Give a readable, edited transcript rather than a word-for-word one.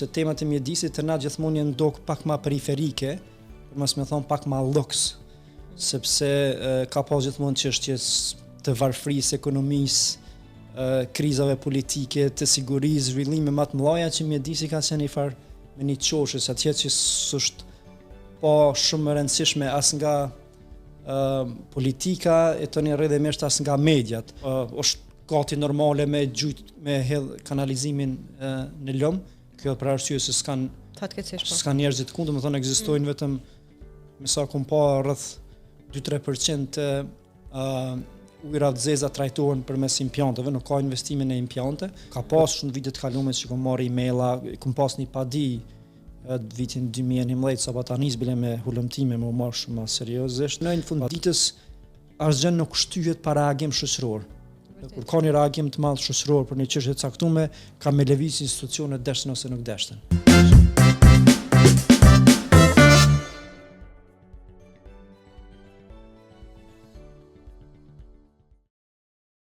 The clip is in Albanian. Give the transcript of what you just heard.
se temat e mjedisit të na gjithmonë janë ndok pak më periferike, për mos më thon pak më luks, sepse ka pas gjithmonë çështjes të varfërisë, ekonomisë, krizave politike, të sigurisë, zhvillime më të mëdha që mjedisi ka qenë një farë me një çoshës atje që s'është po shumë e rëndësishme as nga politika e të një rrëdhemisht as nga mediat. Është gati normale me hedh kanalizimin në lëm, kjo për arsye se s'kan njerëzit kundër, më thonë ekzistojnë vetëm me sa kum pa rreth 2-3% ujëra të zeza trajtohen përmes impianteve, nuk ka investime në impiante. Ka pas shumë vite të kaluara që kum marrë emaila, kum pas një padi vitin 2011 sa tani bile me hulumtime më marr shumë seriozisht. Në fund ditës asgjë nuk shtyhet pa reagim shoqëror. Kur ka një reagim të madh shoqëror për një çështje të caktuar, ka me lëviz institucionet deshën ose nuk deshën.